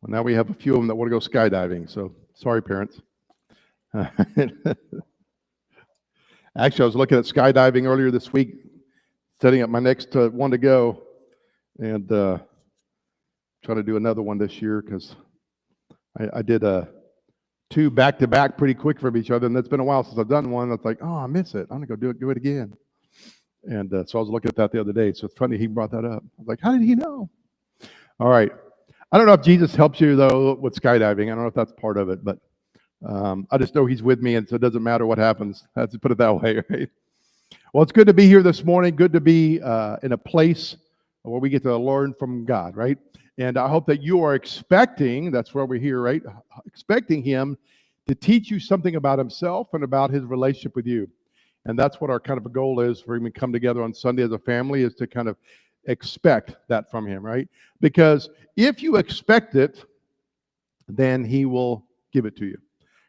Well, now we have a few of them that want to go skydiving, so sorry, parents. Actually, I was looking at skydiving earlier this week, setting up my next one to go, and trying to do another one this year because I did two back-to-back pretty quick from each other, and it's been a while since I've done one. It's like, oh, I miss it. I'm going to go do it again. And so I was looking at that the other day, so it's funny he brought that up. I was like, how did he know? All right. I don't know if Jesus helps you, though, with skydiving. I don't know if that's part of it, but I just know he's with me, and so it doesn't matter what happens. I have to put it that way, right? Well, it's good to be here this morning. Good to be in a place where we get to learn from God, right? And I hope that you are expecting, that's where we're here, right? Expecting him to teach you something about himself and about his relationship with you. And that's what our kind of a goal is for him to come together on Sunday as a family, is to kind of expect that from him, right? Because if you expect it, then he will give it to you,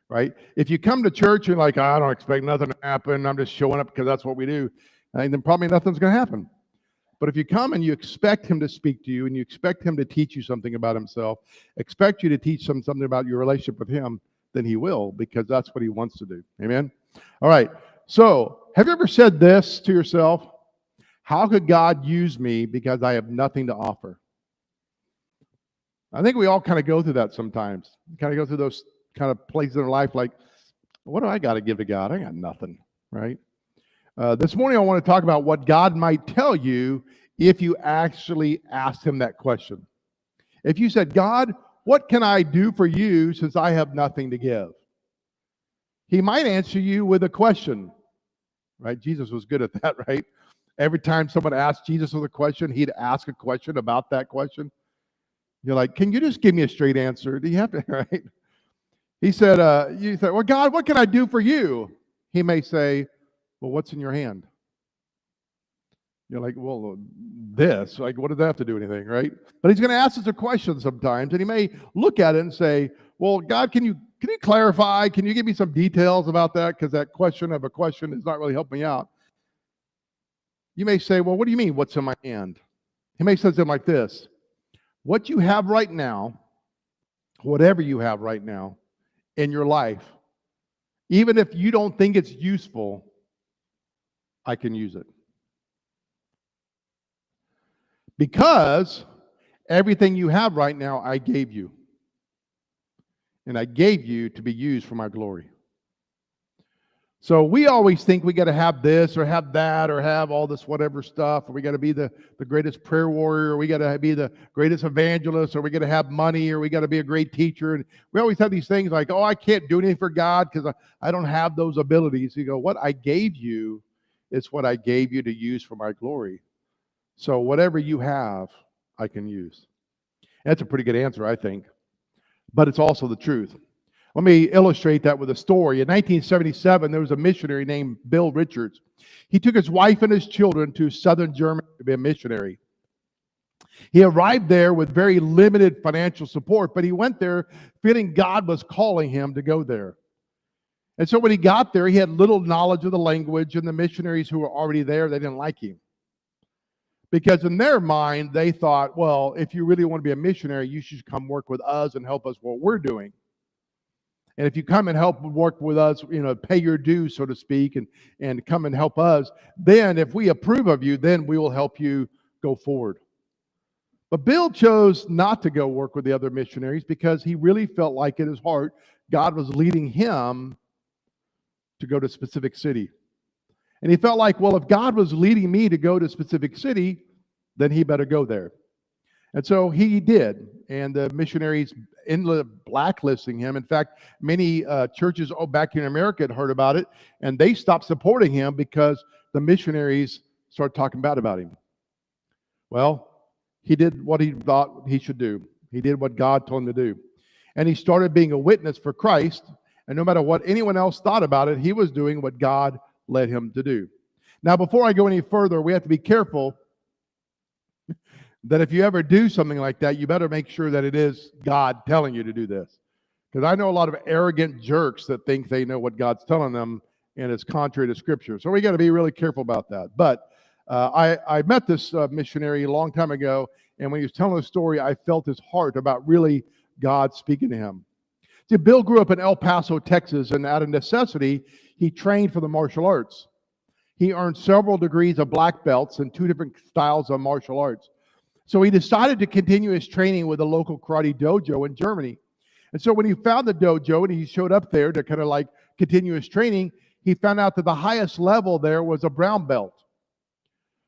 right? If you come to church and like, I don't expect nothing to happen, I'm just showing up because that's what we do, and then probably nothing's going to happen. But if you come and you expect him to speak to you and you expect him to teach you something about himself, expect you to teach him something about your relationship with him, then he will, because that's what he wants to do. Amen? All right. So have you ever said this to yourself? How could God use me because I have nothing to offer? I think we all kind of go through that sometimes. We kind of go through those kind of places in our life like, what do I got to give to God? I got nothing, right? This morning I want to talk about what God might tell you if you actually asked him that question. If you said, God, what can I do for you since I have nothing to give? He might answer you with a question, right? Jesus was good at that, right? Every time someone asked Jesus a question, he'd ask a question about that question. You're like, can you just give me a straight answer? Do you have to, right? He said, you said, well, God, what can I do for you? He may say, well, what's in your hand? You're like, well, this, like, what does that have to do with anything, right? But he's going to ask us a question sometimes, and he may look at it and say, well, God, can you clarify? Can you give me some details about that? Because that question of a question is not really helping me out. You may say, well, what do you mean, what's in my hand? He may say something like this: what you have right now, whatever you have right now in your life, even if you don't think it's useful, I can use it. Because everything you have right now, I gave you. And I gave you to be used for my glory. So we always think we got to have this or have that or have all this whatever stuff, or we got to be the greatest prayer warrior, or we got to be the greatest evangelist, or we got to have money, or we got to be a great teacher. And we always have these things like, oh, I can't do anything for God because I don't have those abilities. You go, what I gave you is what I gave you to use for my glory. So whatever you have, I can use. That's a pretty good answer, I think. But it's also the truth. Let me illustrate that with a story. In 1977, there was a missionary named Bill Richards. He took his wife and his children to southern Germany to be a missionary. He arrived there with very limited financial support, but he went there feeling God was calling him to go there. And so when he got there, he had little knowledge of the language, and the missionaries who were already there, they didn't like him. Because in their mind, they thought, well, if you really want to be a missionary, you should come work with us and help us what we're doing. And if you come and help work with us, pay your dues, so to speak, and come and help us, then if we approve of you, then we will help you go forward. But Bill chose not to go work with the other missionaries because he really felt like in his heart, God was leading him to go to a specific city. And he felt like, well, if God was leading me to go to a specific city, then he better go there. And so he did. And the missionaries ended up blacklisting him. In fact, many churches back here in America had heard about it, and they stopped supporting him because the missionaries started talking bad about him. Well, he did what he thought he should do. He did what God told him to do. And he started being a witness for Christ. And no matter what anyone else thought about it, he was doing what God led him to do. Now, before I go any further, we have to be careful that if you ever do something like that, you better make sure that it is God telling you to do this. Because I know a lot of arrogant jerks that think they know what God's telling them, and it's contrary to Scripture. So we got to be really careful about that. But I met this missionary a long time ago, and when he was telling the story, I felt his heart about really God speaking to him. See, Bill grew up in El Paso, Texas, and out of necessity, he trained for the martial arts. He earned several degrees of black belts in 2 different styles of martial arts. So he decided to continue his training with a local karate dojo in Germany. And so when he found the dojo and he showed up there to kind of like continue his training, he found out that the highest level there was a brown belt.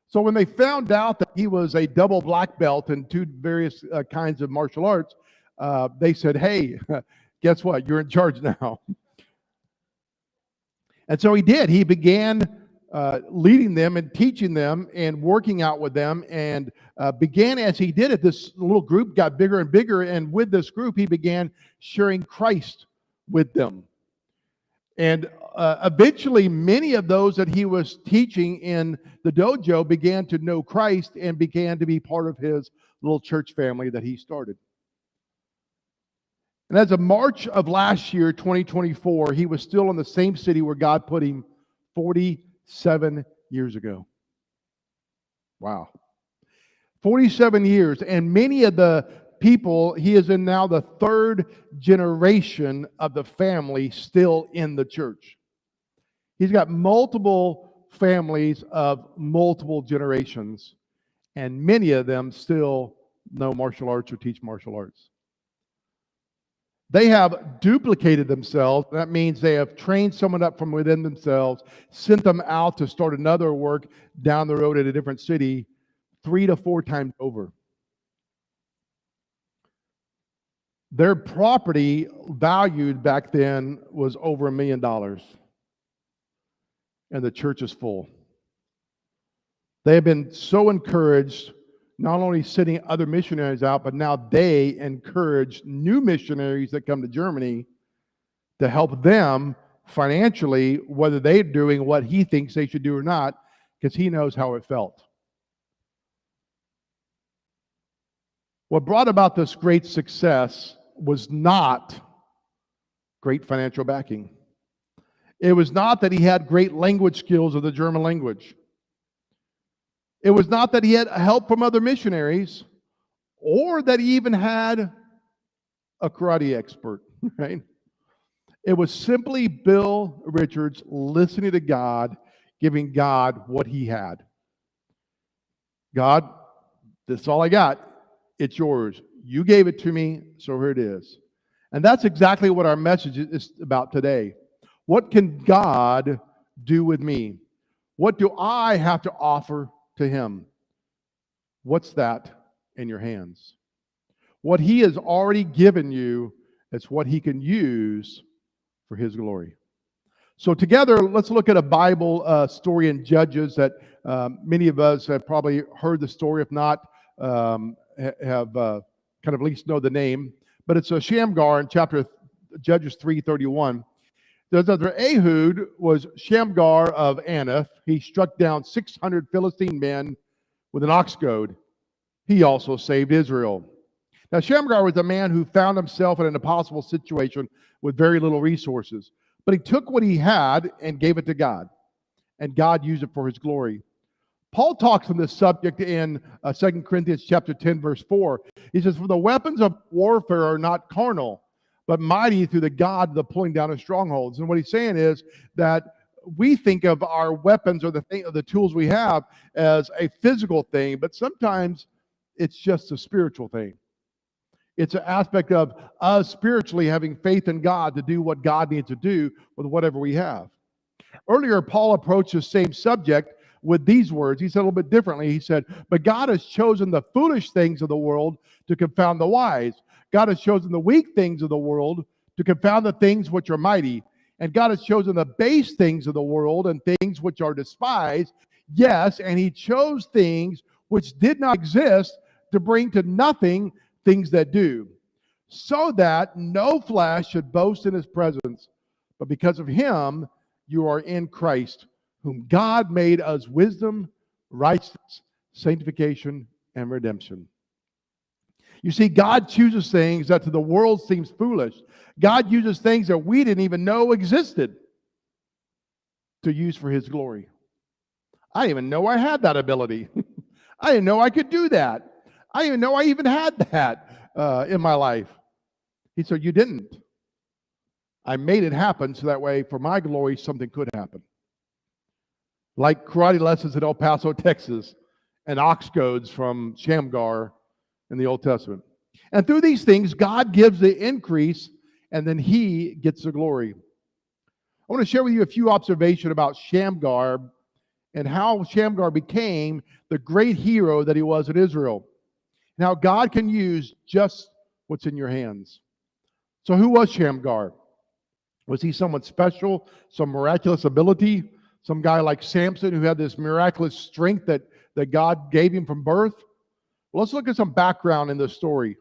So when they found out that he was a double black belt in 2 various kinds of martial arts, they said, hey, guess what? You're in charge now. And so he did. He began leading them and teaching them and working out with them, and began as he did it. This little group got bigger and bigger, and with this group, he began sharing Christ with them. And eventually, many of those that he was teaching in the dojo began to know Christ and began to be part of his little church family that he started. And as of March of last year, 2024, he was still in the same city where God put him 47 years ago. Wow. 47 years. And many of the people, he is in now the 3rd generation of the family still in the church. He's got multiple families of multiple generations, and many of them still know martial arts or teach martial arts. They have duplicated themselves. That means they have trained someone up from within themselves, sent them out to start another work down the road at a different city 3 to 4 times over. Their property valued back then was over $1 million. And the church is full. They have been so encouraged, not only sending other missionaries out, but now they encourage new missionaries that come to Germany to help them financially, whether they're doing what he thinks they should do or not, because he knows how it felt. What brought about this great success was not great financial backing. It was not that he had great language skills of the German language. It was not that he had help from other missionaries, or that he even had a karate expert, right? It was simply Bill Richards listening to God, giving God what he had. God, this is all I got. It's yours. You gave it to me, so here it is. And that's exactly what our message is about today. What can God do with me? What do I have to offer to him? What's that in your hands? What he has already given you is what he can use for his glory. So together, let's look at a Bible story in Judges that many of us have probably heard the story, if not have kind of at least know the name. But it's a Shamgar in Judges 3:31. There's other Ehud was Shamgar of Anath. He struck down 600 Philistine men with an ox goad. He also saved Israel. Now Shamgar was a man who found himself in an impossible situation with very little resources. But he took what he had and gave it to God. And God used it for his glory. Paul talks on this subject in 2 Corinthians chapter 10, verse 4. He says, "For the weapons of warfare are not carnal, but mighty through the God, the pulling down of strongholds." And what he's saying is that we think of our weapons or the tools we have as a physical thing, but sometimes it's just a spiritual thing. It's an aspect of us spiritually having faith in God to do what God needs to do with whatever we have. Earlier, Paul approached the same subject with these words. He said a little bit differently. He said, "But God has chosen the foolish things of the world to confound the wise. God has chosen the weak things of the world to confound the things which are mighty. And God has chosen the base things of the world and things which are despised. Yes, and he chose things which did not exist to bring to nothing things that do, so that no flesh should boast in his presence. But because of him, you are in Christ, whom God made us wisdom, righteousness, sanctification, and redemption." You see, God chooses things that to the world seems foolish. God uses things that we didn't even know existed to use for his glory. I didn't even know I had that ability. I didn't know I could do that. I didn't even know I even had that in my life. He said, you didn't. I made it happen so that way, for my glory, something could happen. Like karate lessons in El Paso, Texas, and ox goads from Shamgar in the Old Testament. And through these things, God gives the increase, and then he gets the glory. I want to share with you a few observations about Shamgar and how Shamgar became the great hero that he was in Israel. Now, God can use just what's in your hands. So who was Shamgar? Was he someone special, some miraculous ability, some guy like Samson who had this miraculous strength that God gave him from birth? Well, let's look at some background in this story.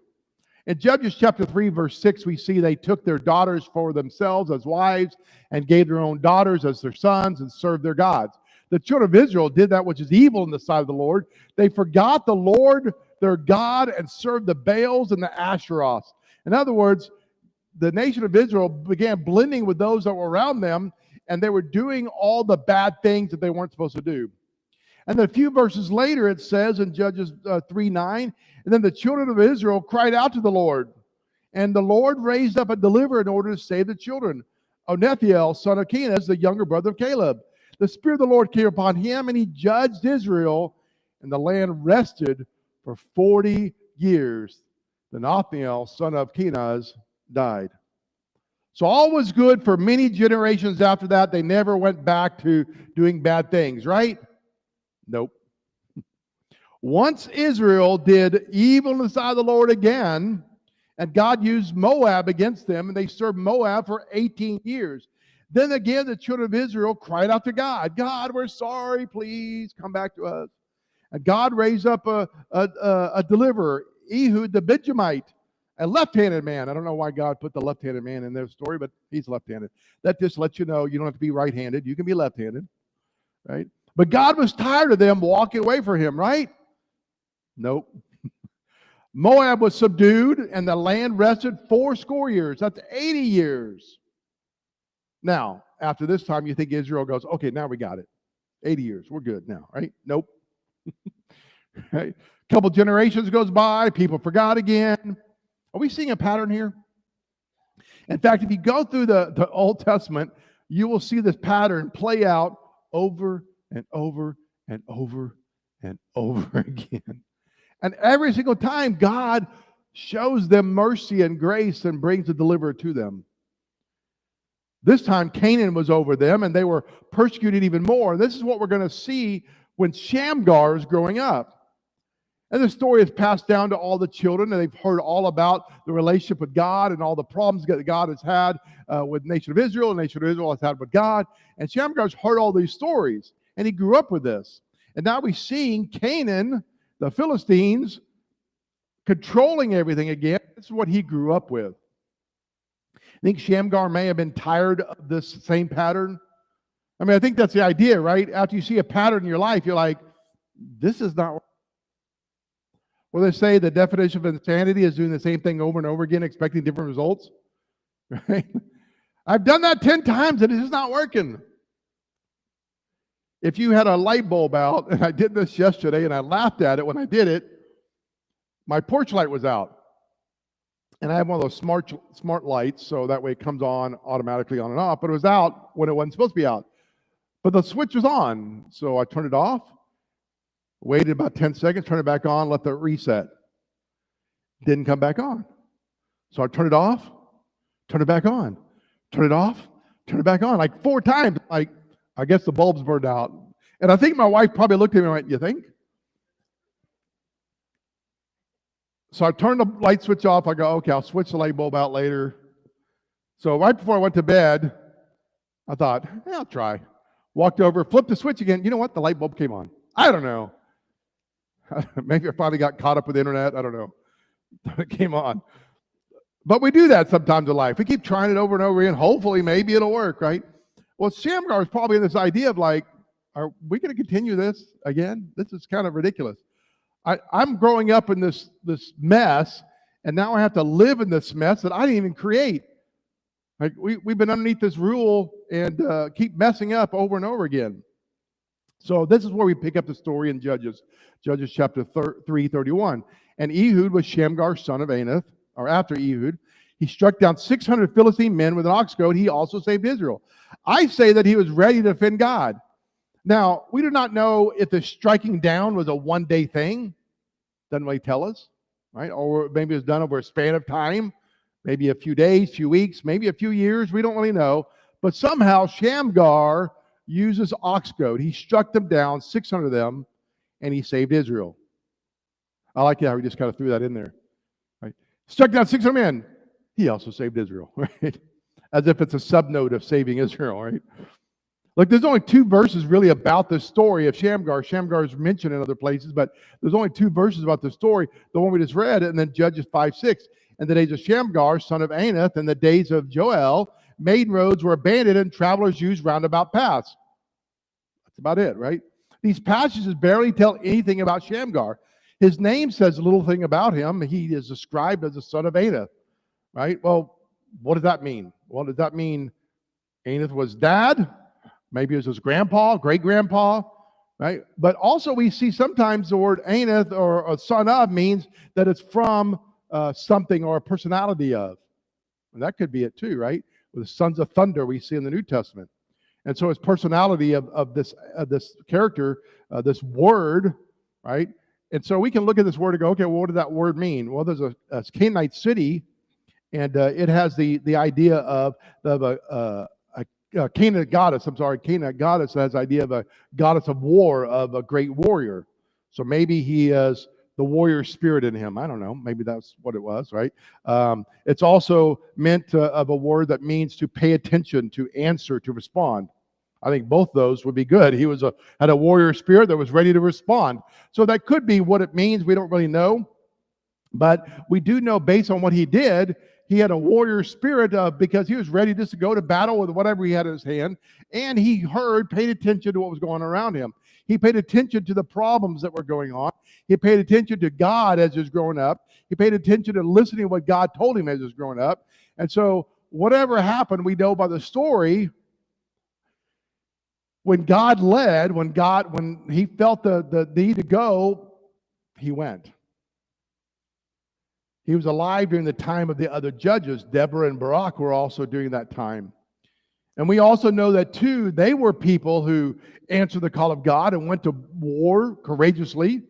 In Judges chapter 3, verse 6, we see they took their daughters for themselves as wives and gave their own daughters as their sons and served their gods. The children of Israel did that which is evil in the sight of the Lord. They forgot the Lord, their God, and served the Baals and the Asheroths. In other words, the nation of Israel began blending with those that were around them, and they were doing all the bad things that they weren't supposed to do. And then a few verses later, it says in Judges 3:9, and then the children of Israel cried out to the Lord, and the Lord raised up a deliverer in order to save the children. Othniel, son of Kenaz, the younger brother of Caleb. The Spirit of the Lord came upon him, and he judged Israel, and the land rested for 40 years. Then Othniel, son of Kenaz, died. So all was good for many generations after that. They never went back to doing bad things, right? Nope. Once Israel did evil in the sight of the Lord again, and God used Moab against them, and they served Moab for 18 years. Then again, the children of Israel cried out to God, God, we're sorry, please come back to us. And God raised up a deliverer, Ehud the Benjamite, a left-handed man. I don't know why God put the left-handed man in their story, but he's left-handed. That just lets you know you don't have to be right-handed. You can be left-handed, right? But God was tired of them walking away from him, right? Nope. Moab was subdued, and the land rested 80 years. That's 80 years. Now, after this time, you think Israel goes, okay, now we got it. 80 years, we're good now, right? Nope. Right? A couple generations goes by, people forgot again. Are we seeing a pattern here? In fact, if you go through the Old Testament, you will see this pattern play out over and over and over and over again. And every single time, God shows them mercy and grace and brings a deliverer to them. This time, Canaan was over them, and they were persecuted even more. And this is what we're going to see when Shamgar is growing up. And the story is passed down to all the children, and they've heard all about the relationship with God and all the problems that God has had with the nation of Israel, and the nation of Israel has had with God. And Shamgar's heard all these stories, and he grew up with this. And now we're seeing Canaan, the Philistines, controlling everything again. This is what he grew up with. I think Shamgar may have been tired of this same pattern. I mean, I think that's the idea, right? After you see a pattern in your life, you're like, this is not. Well, they say the definition of insanity is doing the same thing over and over again, expecting different results. Right? I've done that 10 times and it's just not working. If you had a light bulb out, and I did this yesterday and I laughed at it when I did it, my porch light was out. And I have one of those smart lights, so that way it comes on automatically on and off, but it was out when it wasn't supposed to be out. But the switch was on, so I turned it off, waited about 10 seconds, turned it back on, let it reset. Didn't come back on. So I turned it off, turned it back on, turned it off, turned it back on, like 4 times. Like, I guess the bulb's burned out. And I think my wife probably looked at me and went, you think? So I turned the light switch off. I go, okay, I'll switch the light bulb out later. So right before I went to bed, I thought, I'll try. Walked over, flipped the switch again. You know what? The light bulb came on. I don't know. Maybe I finally got caught up with the internet. I don't know. It came on. But we do that sometimes in life. We keep trying it over and over again. Hopefully, maybe it'll work, right? Well, Shamgar is probably in this idea of like, are we going to continue this again? This is kind of ridiculous. I'm growing up in this mess, and now I have to live in this mess that I didn't even create. Like we've been underneath this rule and keep messing up over and over again. So this is where we pick up the story in Judges chapter 3:31. And Ehud was Shamgar's son of Anath, or after Ehud. He struck down 600 Philistine men with an ox goad. He also saved Israel. I say that he was ready to defend God. Now, we do not know if the striking down was a one-day thing. Doesn't really tell us, right? Or maybe it was done over a span of time, maybe a few days, few weeks, maybe a few years. We don't really know. But somehow Shamgar uses ox goad. He struck them down, 600 of them, and he saved Israel. I like how he just kind of threw that in there. Right? Struck down 600 men. He also saved Israel, right? As if it's a subnote of saving Israel, right? Look, there's only 2 verses really about the story of Shamgar. Shamgar is mentioned in other places, but there's only 2 verses about the story. The one we just read, and then Judges 5:6. In the days of Shamgar, son of Anath, and the days of Joel, maiden roads were abandoned and travelers used roundabout paths. That's about it, right? These passages barely tell anything about Shamgar. His name says a little thing about him. He is described as the son of Anath, right? Well, what does that mean? Well, does that mean Anath was dad? Maybe it was his grandpa, great-grandpa, right? But also we see sometimes the word Anath or a son of means that it's from something or a personality of. And that could be it too, right? With the sons of thunder we see in the New Testament. And so his personality of this character, this word, right? And so we can look at this word and go, okay, well, what does that word mean? Well, there's a Canaanite city, and it has the idea of a Canaanite goddess. Canaanite goddess has the idea of a goddess of war, of a great warrior. So maybe he has the warrior spirit in him. I don't know. Maybe that's what it was, right? It's also meant of a word that means to pay attention, to answer, to respond. I think both those would be good. He had a warrior spirit that was ready to respond. So that could be what it means. We don't really know. But we do know based on what he did, he had a warrior spirit because he was ready just to go to battle with whatever he had in his hand. And he paid attention to what was going on around him. He paid attention to the problems that were going on. He paid attention to God as he was growing up. He paid attention to listening to what God told him as he was growing up. And so whatever happened, we know by the story, when God led, when he felt the need to go, he went. He was alive during the time of the other judges. Deborah and Barak were also during that time. And we also know that, too, they were people who answered the call of God and went to war courageously.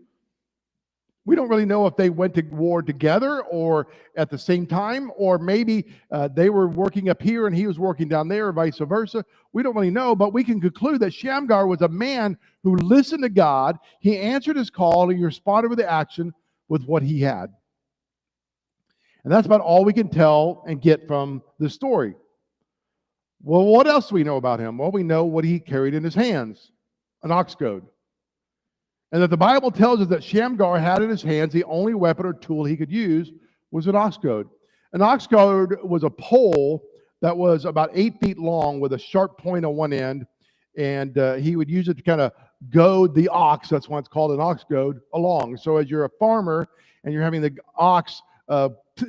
We don't really know if they went to war together or at the same time, or maybe they were working up here and he was working down there, or vice versa. We don't really know, but we can conclude that Shamgar was a man who listened to God. He answered his call and he responded with the action with what he had. And that's about all we can tell and get from the story. Well, what else do we know about him? Well, we know what he carried in his hands, an ox goad. And that the Bible tells us that Shamgar had in his hands the only weapon or tool he could use was an ox goad. An ox goad was a pole that was about 8 feet long with a sharp point on one end, and he would use it to kind of goad the ox, that's why it's called an ox goad, along. So as you're a farmer and you're having the ox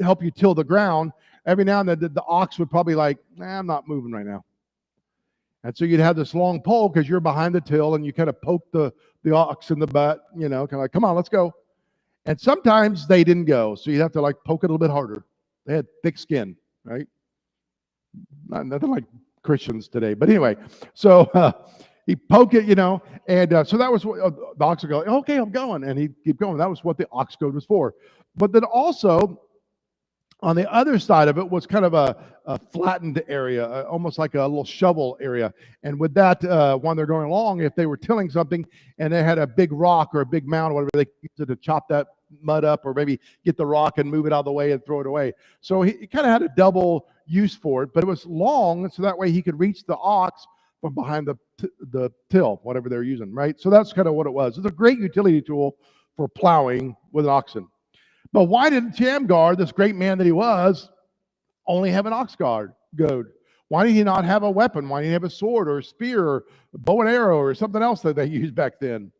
help you till the ground, every now and then the ox would probably I'm not moving right now. And so you'd have this long pole because you're behind the till and you kind of poke the ox in the butt, kind of like, come on, let's go. And sometimes they didn't go. So you'd have to poke it a little bit harder. They had thick skin, right? Nothing like Christians today. But anyway, so he poked it, and so that was what the ox would go, okay, I'm going. And he'd keep going. That was what the ox goad was for. But then also, on the other side of it was kind of a flattened area, almost like a little shovel area. And with that, when they're going along, if they were tilling something and they had a big rock or a big mound or whatever, they used it to chop that mud up or maybe get the rock and move it out of the way and throw it away. So he kind of had a double use for it, but it was long, so that way he could reach the ox from behind the till, whatever they're using, right? So that's kind of what it was. It's a great utility tool for plowing with an oxen. But why did Shamgar, this great man that he was, only have an ox goad? Why did he not have a weapon? Why didn't he have a sword or a spear or a bow and arrow or something else that they used back then?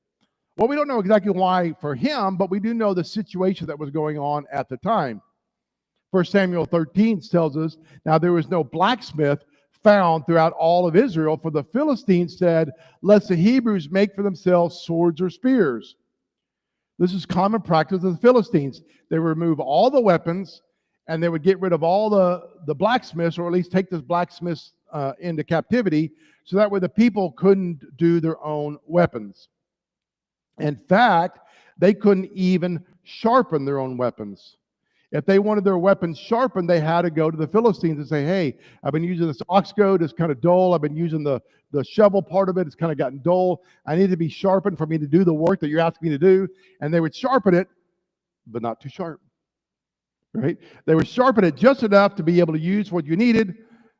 Well, we don't know exactly why for him, but we do know the situation that was going on at the time. 1 Samuel 13 tells us, now there was no blacksmith found throughout all of Israel, for the Philistines said, lest the Hebrews make for themselves swords or spears. This is common practice of the Philistines. They remove all the weapons and they would get rid of all the blacksmiths, or at least take those blacksmiths into captivity, so that way the people couldn't do their own weapons. In fact, they couldn't even sharpen their own weapons. If they wanted their weapons sharpened, they had to go to the Philistines and say, hey, I've been using this ox goad, it's kind of dull. I've been using the shovel part of it, it's kind of gotten dull. I need to be sharpened for me to do the work that you're asking me to do. And they would sharpen it, but not too sharp, right? They would sharpen it just enough to be able to use what you needed,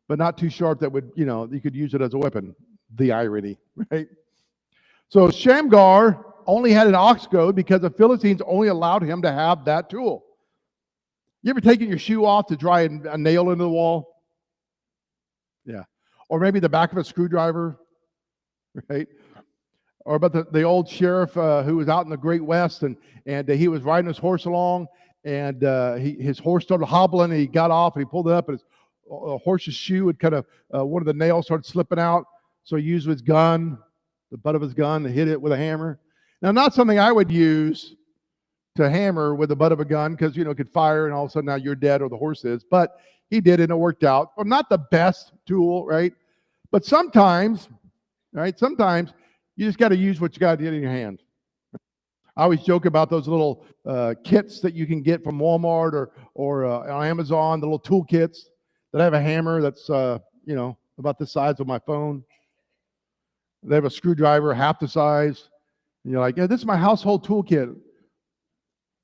but not too sharp that would, you could use it as a weapon. The irony, right? So Shamgar only had an ox goad because the Philistines only allowed him to have that tool. You ever taken your shoe off to dry a nail into the wall? Yeah. Or maybe the back of a screwdriver, right? Or about the old sheriff who was out in the Great West, and he was riding his horse along, and his horse started hobbling, and he got off, and he pulled it up, and his horse's shoe had kind of, one of the nails started slipping out, so he used his gun, the butt of his gun, to hit it with a hammer. Now, not something I would use to hammer with the butt of a gun, because it could fire and all of a sudden now you're dead, or the horse is, but he did and it worked out. Well, not the best tool, right? But sometimes, right, sometimes you just got to use what you got to get in your hand. I always joke about those little kits that you can get from Walmart or on Amazon, the little tool kits that have a hammer that's about the size of my phone. They have a screwdriver half the size, and you're like, yeah, this is my household toolkit.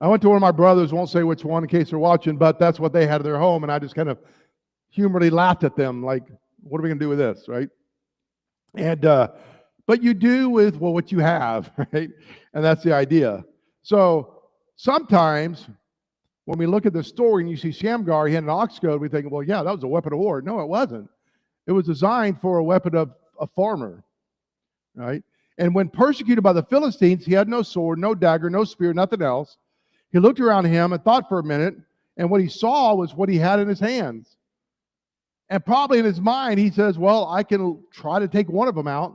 I went to one of my brothers, won't say which one in case they're watching, but that's what they had at their home, and I just kind of humorously laughed at them, like, what are we going to do with this, right? And but you do with what you have, right? And that's the idea. So sometimes when we look at the story and you see Shamgar, he had an ox goad, we think, well, yeah, that was a weapon of war. No, it wasn't. It was designed for a weapon of a farmer, right? And when persecuted by the Philistines, he had no sword, no dagger, no spear, nothing else. He looked around him and thought for a minute, and what he saw was what he had in his hands. And probably in his mind, he says, well, I can try to take one of them out.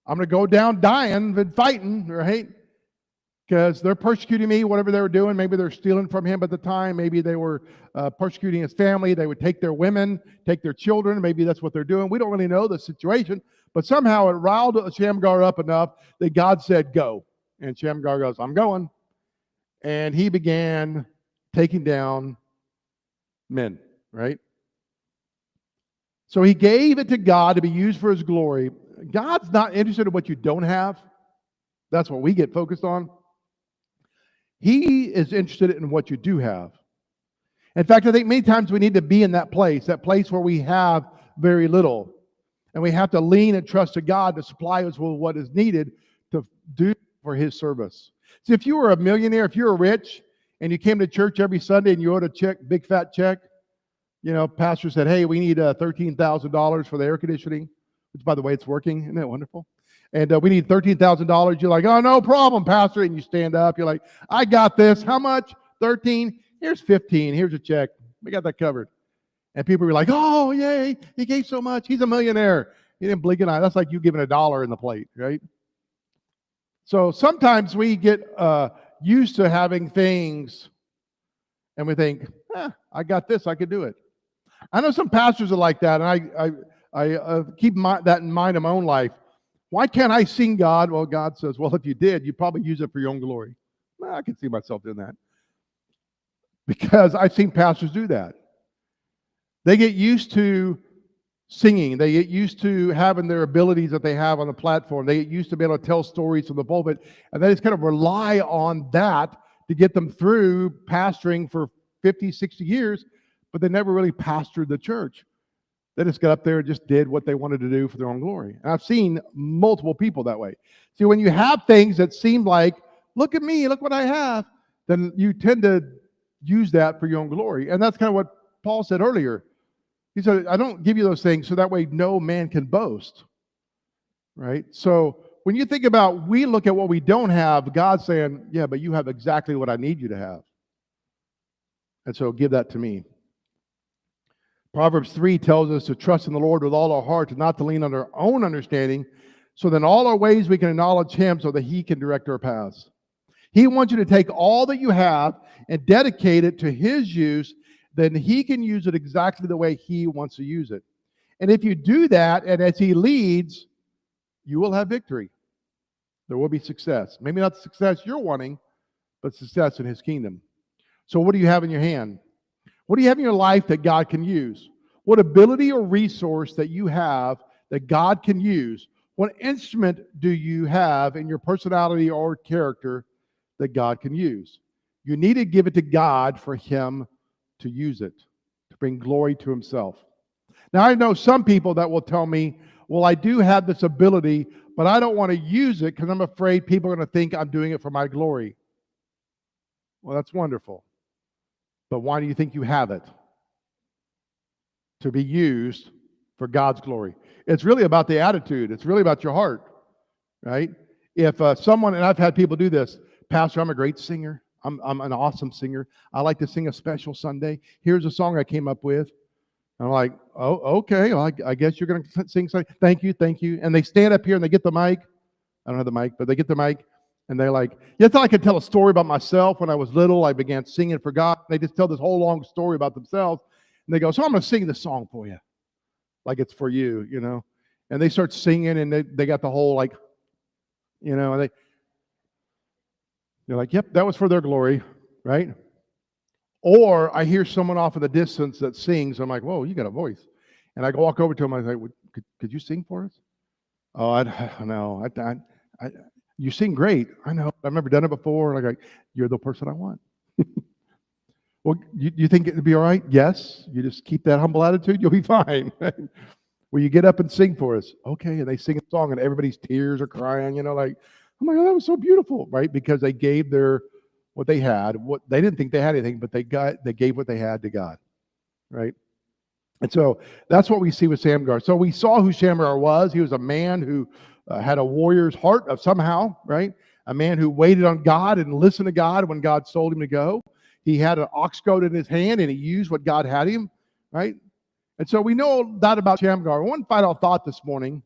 I'm going to go down dying and fighting, right? Because they're persecuting me, whatever they were doing. Maybe they're stealing from him at the time. Maybe they were persecuting his family. They would take their women, take their children. Maybe that's what they're doing. We don't really know the situation. But somehow it riled Shamgar up enough that God said, go. And Shamgar goes, I'm going. And he began taking down men, right? So he gave it to God to be used for his glory. God's not interested in what you don't have. That's what we get focused on. He is interested in what you do have. In fact, I think many times we need to be in that place where we have very little. And we have to lean and trust to God to supply us with what is needed to do for his service. See, if you were a millionaire, if you were rich, and you came to church every Sunday and you wrote a check, big fat check, pastor said, hey, we need $13,000 for the air conditioning, which, by the way, it's working. Isn't that wonderful? And we need $13,000. You're like, oh, no problem, pastor. And you stand up. You're like, I got this. How much? 13. Here's 15. Here's a check. We got that covered. And people were like, oh, yay. He gave so much. He's a millionaire. He didn't blink an eye. That's like you giving $1 in the plate, right? So sometimes we get used to having things and we think, I got this. I could do it. I know some pastors are like that, and I keep that in mind in my own life. Why can't I sing God? Well, God says, well, if you did, you'd probably use it for your own glory. Well, I can see myself doing that. Because I've seen pastors do that. They get used to singing. They get used to having their abilities that they have on the platform. They get used to being able to tell stories from the pulpit. And they just kind of rely on that to get them through pastoring for 50, 60 years, but they never really pastored the church. They just got up there and just did what they wanted to do for their own glory. And I've seen multiple people that way. See, when you have things that seem like, look at me, look what I have, then you tend to use that for your own glory. And that's kind of what Paul said earlier. He said, I don't give you those things so that way no man can boast. Right? So when you think about, we look at what we don't have, God's saying, yeah, but you have exactly what I need you to have. And so give that to me. Proverbs 3 tells us to trust in the Lord with all our heart, and not to lean on our own understanding, so that in all our ways we can acknowledge him so that he can direct our paths. He wants you to take all that you have and dedicate it to his use. Then he can use it exactly the way he wants to use it. And if you do that, and as he leads, you will have victory. There will be success. Maybe not the success you're wanting, but success in his kingdom. So what do you have in your hand? What do you have in your life that God can use? What ability or resource that you have that God can use? What instrument do you have in your personality or character that God can use? You need to give it to God for him to use it, to bring glory to himself. Now, I know some people that will tell me, well, I do have this ability, but I don't want to use it because I'm afraid people are going to think I'm doing it for my glory. Well, that's wonderful. But why do you think you have it? To be used for God's glory. It's really about the attitude. It's really about your heart, right? If someone, and I've had people do this, Pastor, I'm a great singer. I'm an awesome singer. I like to sing a special Sunday. Here's a song I came up with. I'm like, oh, okay. Well, I guess you're going to sing something. Thank you, thank you. And they stand up here and they get the mic. I don't have the mic, but they get the mic. And they're like, yeah, I thought I could tell a story about myself. When I was little, I began singing for God. They just tell this whole long story about themselves. And they go, so I'm going to sing this song for you. Like it's for you, you know. And they start singing and they got the whole like, you know, and they're like, yep, that was for their glory, right? Or I hear someone off in the distance that sings. I'm like, whoa, you got a voice. And I walk over to him. I say, could you sing for us? Oh, I know. You sing great. I know. I've never done it before. And I go, you're the person I want. Well, you think it'd be all right? Yes. You just keep that humble attitude. You'll be fine. Will you get up and sing for us? Okay. And they sing a song and everybody's tears are crying, you know, like, oh my God, that was so beautiful, right? Because they gave what they had. What they didn't think they had anything, but they gave what they had to God, right? And so that's what we see with Shamgar. So we saw who Shamgar was. He was a man who had a warrior's heart of somehow, right? A man who waited on God and listened to God when God told him to go. He had an ox goad in his hand and he used what God had him, right? And so we know that about Shamgar. One final thought this morning.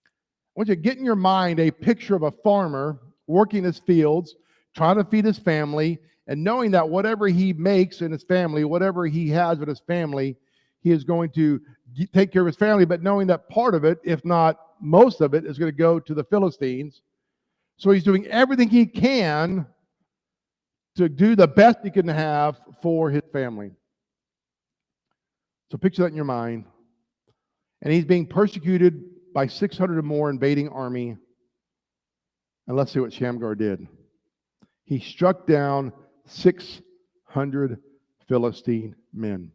I want you to get in your mind a picture of a farmer working his fields, trying to feed his family, and knowing that whatever he makes in his family, whatever he has with his family, he is going to take care of his family, but knowing that part of it, if not most of it, is going to go to the Philistines. So he's doing everything he can to do the best he can have for his family. So picture that in your mind. And he's being persecuted by 600 or more invading army. And let's see what Shamgar did. He struck down 600 Philistine men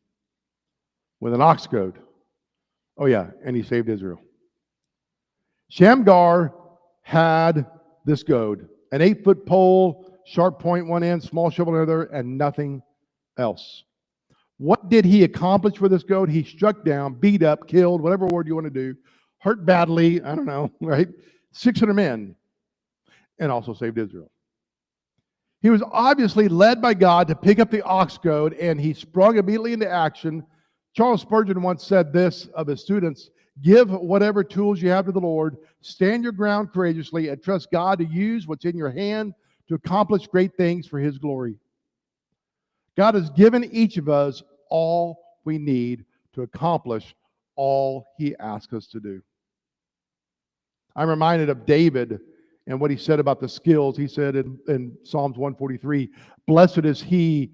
with an ox goad. Oh yeah, and he saved Israel. Shamgar had this goad, an 8-foot pole, sharp point one end, small shovel another, and nothing else. What did he accomplish with this goad? He struck down, beat up, killed, whatever word you want to do, hurt badly, I don't know, right? 600 men, and also saved Israel. He was obviously led by God to pick up the ox goad, and he sprung immediately into action. Charles Spurgeon once said this of his students: give whatever tools you have to the Lord, stand your ground courageously, and trust God to use what's in your hand to accomplish great things for his glory. God has given each of us all we need to accomplish all he asks us to do. I'm reminded of David and what he said about the skills. He said in Psalms 143, blessed is the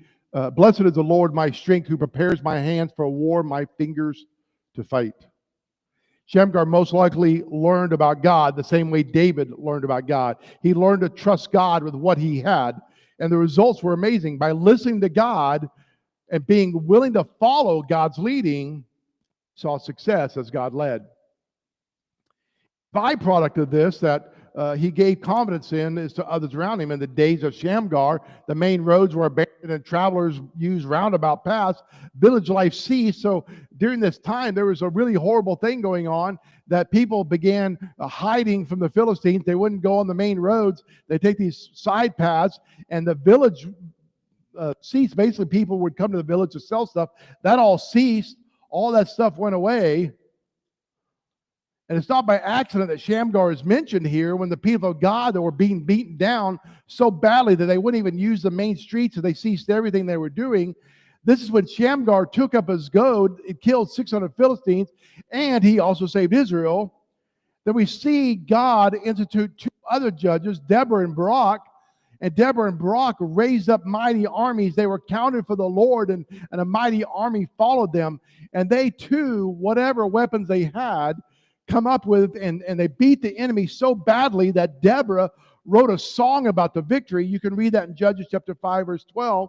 Lord my strength, who prepares my hands for war, my fingers to fight. Shamgar most likely learned about God the same way David learned about God. He learned to trust God with what he had, and the results were amazing. By listening to God and being willing to follow God's leading, saw success as God led. Byproduct of this that he gave confidence in is to others around him. In the days of Shamgar, the main roads were abandoned and travelers used roundabout paths. Village life ceased. So during this time, there was a really horrible thing going on that people began hiding from the Philistines. They wouldn't go on the main roads. They take these side paths, and the village ceased. Basically, people would come to the village to sell stuff. That all ceased. All that stuff went away. And it's not by accident that Shamgar is mentioned here when the people of God that were being beaten down so badly that they wouldn't even use the main streets and they ceased everything they were doing. This is when Shamgar took up his goad, it killed 600 Philistines, and he also saved Israel. Then we see God institute two other judges, Deborah and Barak. And Deborah and Barak raised up mighty armies. They were counted for the Lord, and a mighty army followed them. And they too, whatever weapons they had, come up with, and they beat the enemy so badly that Deborah wrote a song about the victory. You can read that in Judges chapter 5, verse 12.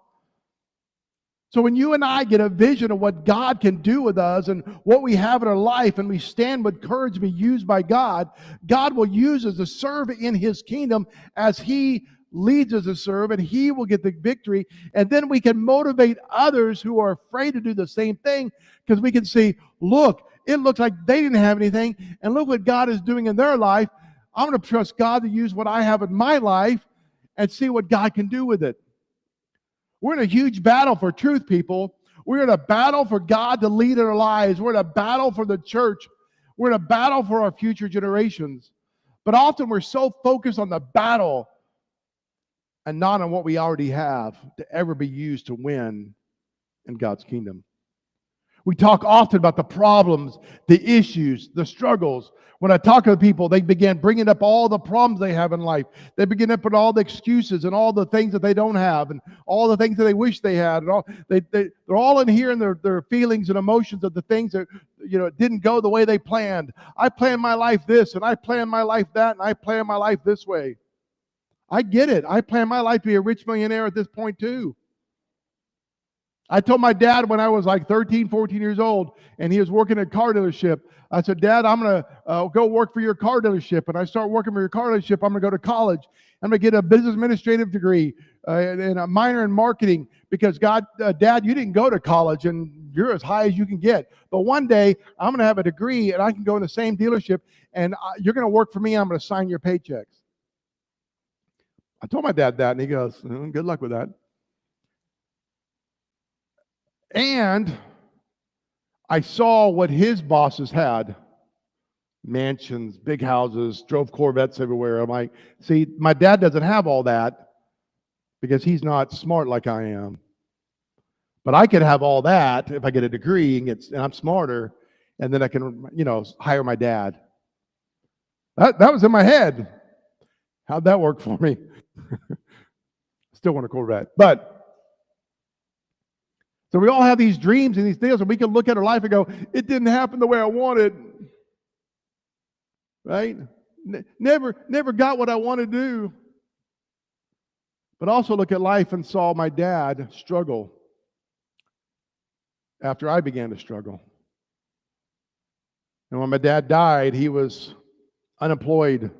So when you and I get a vision of what God can do with us and what we have in our life, and we stand with courage to be used by God, God will use us to serve in His kingdom as He leads us to serve, and He will get the victory. And then we can motivate others who are afraid to do the same thing, because we can see, look, it looks like they didn't have anything, and look what God is doing in their life. I'm going to trust God to use what I have in my life and see what God can do with it. We're in a huge battle for truth, people. We're in a battle for God to lead in our lives. We're in a battle for the church. We're in a battle for our future generations. But often we're so focused on the battle and not on what we already have to ever be used to win in God's kingdom. We talk often about the problems, the issues, the struggles. When I talk to people, they begin bringing up all the problems they have in life. They begin to put all the excuses and all the things that they don't have and all the things that they wish they had. And all, they're all in here in their feelings and emotions of the things that didn't go the way they planned. I planned my life this, and I planned my life that, and I planned my life this way. I get it. I planned my life to be a rich millionaire at this point too. I told my dad when I was like 13, 14 years old, and he was working at a car dealership. I said, Dad, I'm going to go work for your car dealership. And I start working for your car dealership. I'm going to go to college. I'm going to get a business administrative degree and a minor in marketing, because Dad, you didn't go to college and you're as high as you can get. But one day I'm going to have a degree and I can go in the same dealership, and you're going to work for me and I'm going to sign your paychecks. I told my dad that, and he goes, good luck with that. And I saw what his bosses had. Mansions, big houses, drove Corvettes everywhere. I'm like, see, my dad doesn't have all that because he's not smart like I am. But I could have all that if I get a degree and I'm smarter, and then I can, hire my dad. That was in my head. How'd that work for me? Still want a Corvette. But so we all have these dreams and these things, and we can look at our life and go, it didn't happen the way I wanted. Right? Never got what I want to do. But also look at life and saw my dad struggle after I began to struggle. And when my dad died, he was unemployed,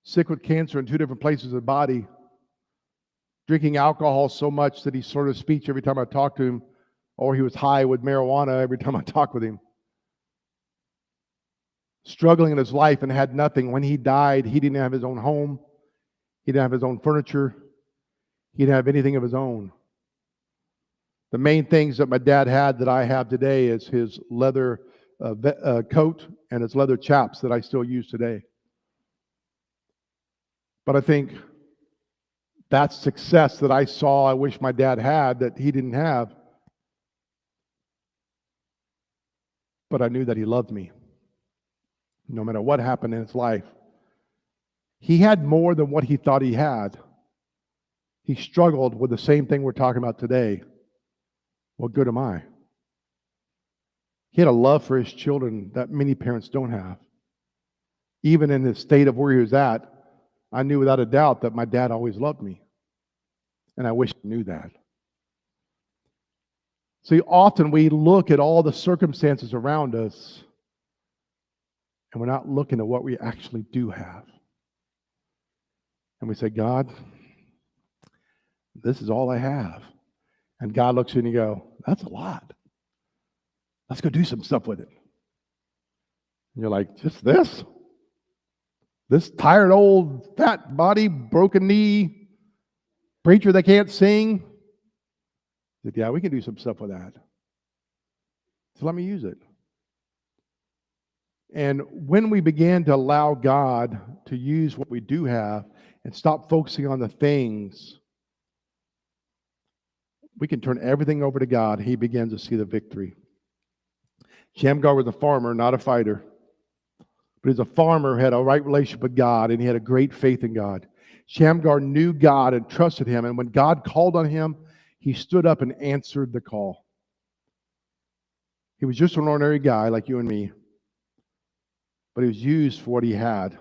sick with cancer in 2 different places of the body, drinking alcohol so much that he slurred his speech every time I talked to him, or he was high with marijuana every time I talked with him. Struggling in his life and had nothing. When he died, he didn't have his own home. He didn't have his own furniture. He didn't have anything of his own. The main things that my dad had that I have today is his leather coat and his leather chaps that I still use today. But I think that success that I saw, I wish my dad had, that he didn't have. But I knew that he loved me, no matter what happened in his life. He had more than what he thought he had. He struggled with the same thing we're talking about today. What good am I? He had a love for his children that many parents don't have. Even in the state of where he was at, I knew without a doubt that my dad always loved me. And I wish I knew that. See, often we look at all the circumstances around us, and we're not looking at what we actually do have. And we say, God, this is all I have. And God looks at you and you go, that's a lot. Let's go do some stuff with it. And you're like, just this? This tired old fat body, broken knee, preacher that can't sing? I said, yeah, we can do some stuff with that. So let me use it. And when we begin to allow God to use what we do have and stop focusing on the things, we can turn everything over to God. He begins to see the victory. Shamgar was a farmer, not a fighter. But as a farmer, had a right relationship with God, and he had a great faith in God. Shamgar knew God and trusted him, and when God called on him, he stood up and answered the call. He was just an ordinary guy like you and me, but he was used for what he had,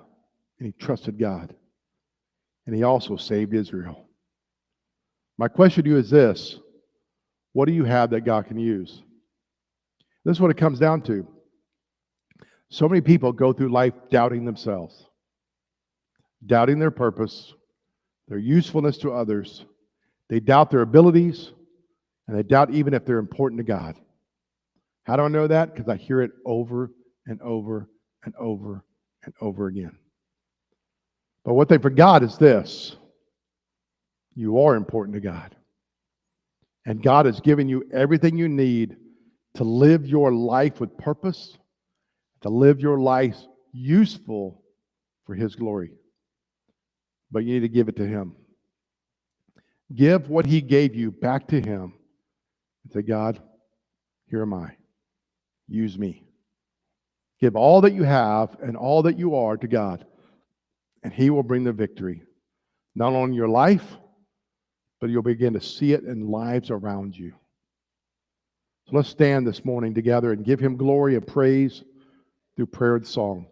and he trusted God. And he also saved Israel. My question to you is this: what do you have that God can use? This is what it comes down to. So many people go through life doubting themselves, doubting their purpose, their usefulness to others. They doubt their abilities, and they doubt even if they're important to God. How do I know that? Because I hear it over and over and over and over again. But what they forgot is this: you are important to God. And God has given you everything you need to live your life with purpose, to live your life useful for His glory. But you need to give it to Him. Give what He gave you back to Him. And say, God, here am I. Use me. Give all that you have and all that you are to God, and He will bring the victory. Not only in your life, but you'll begin to see it in lives around you. So let's stand this morning together and give Him glory and praise through prayer and song.